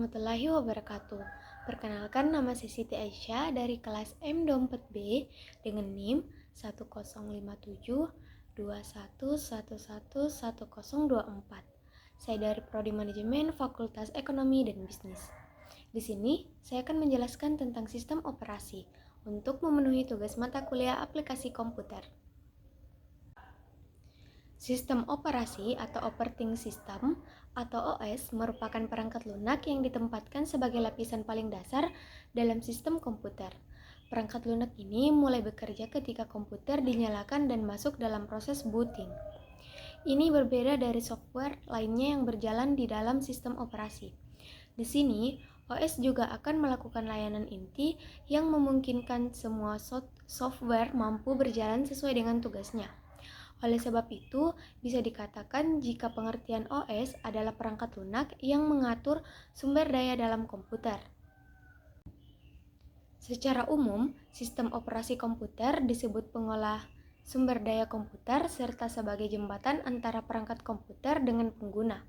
warahmatullahi wabarakatuh. Perkenalkan, nama saya Siti Aisyah dari kelas M Dompet B dengan NIM 105721111024. Saya dari Prodi Manajemen Fakultas Ekonomi dan Bisnis. Di sini, saya akan menjelaskan tentang sistem operasi untuk memenuhi tugas mata kuliah aplikasi komputer. Sistem operasi atau operating system atau OS merupakan perangkat lunak yang ditempatkan sebagai lapisan paling dasar dalam sistem komputer. Perangkat lunak ini mulai bekerja ketika komputer dinyalakan dan masuk dalam proses booting. Ini berbeda dari software lainnya yang berjalan di dalam sistem operasi. Di sini, OS juga akan melakukan layanan inti yang memungkinkan semua software mampu berjalan sesuai dengan tugasnya. Oleh sebab itu, bisa dikatakan jika pengertian OS adalah perangkat lunak yang mengatur sumber daya dalam komputer. Secara umum, sistem operasi komputer disebut pengolah sumber daya komputer serta sebagai jembatan antara perangkat komputer dengan pengguna.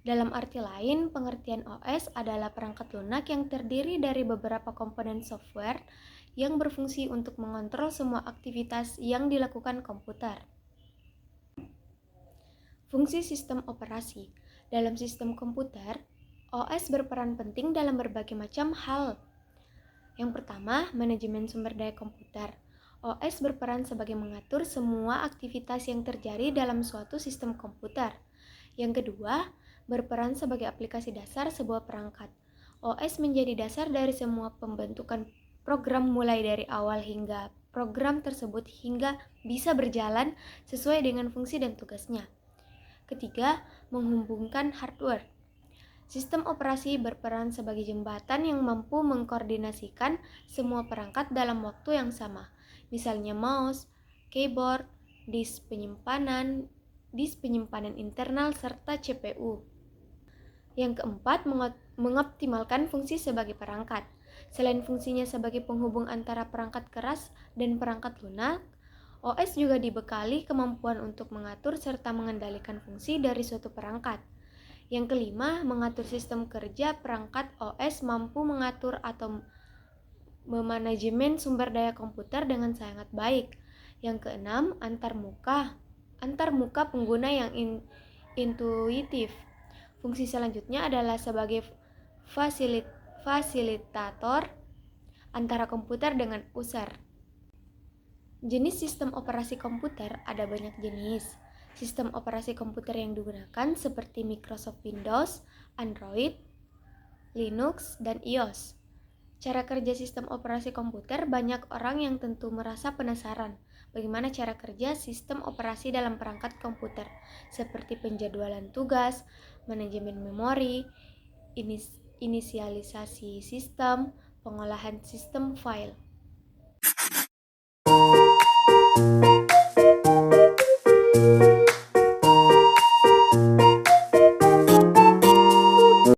Dalam arti lain, pengertian OS adalah perangkat lunak yang terdiri dari beberapa komponen software yang berfungsi untuk mengontrol semua aktivitas yang dilakukan komputer. Fungsi sistem operasi. Dalam sistem komputer, OS berperan penting dalam berbagai macam hal. Yang pertama, manajemen sumber daya komputer. OS berperan sebagai mengatur semua aktivitas yang terjadi dalam suatu sistem komputer. Yang kedua, berperan sebagai aplikasi dasar sebuah perangkat. OS menjadi dasar dari semua pembentukan program mulai dari awal hingga program tersebut hingga bisa berjalan sesuai dengan fungsi dan tugasnya. Ketiga, menghubungkan hardware. Sistem operasi berperan sebagai jembatan yang mampu mengkoordinasikan semua perangkat dalam waktu yang sama. Misalnya mouse, keyboard, disk penyimpanan internal, serta CPU. Yang keempat, mengoptimalkan fungsi sebagai perangkat. Selain fungsinya sebagai penghubung antara perangkat keras dan perangkat lunak, OS juga dibekali kemampuan untuk mengatur serta mengendalikan fungsi dari suatu perangkat. Yang kelima, mengatur sistem kerja perangkat. OS mampu mengatur atau memanajemen sumber daya komputer dengan sangat baik. Yang keenam, antar muka pengguna yang intuitif. Fungsi selanjutnya adalah sebagai fasilitator antara komputer dengan user. Jenis sistem operasi komputer ada banyak jenis. Sistem operasi komputer yang digunakan seperti Microsoft Windows, Android, Linux, dan iOS. Cara kerja sistem operasi komputer, banyak orang yang tentu merasa penasaran bagaimana cara kerja sistem operasi dalam perangkat komputer, seperti penjadwalan tugas, manajemen memori, inisialisasi sistem, pengolahan sistem file.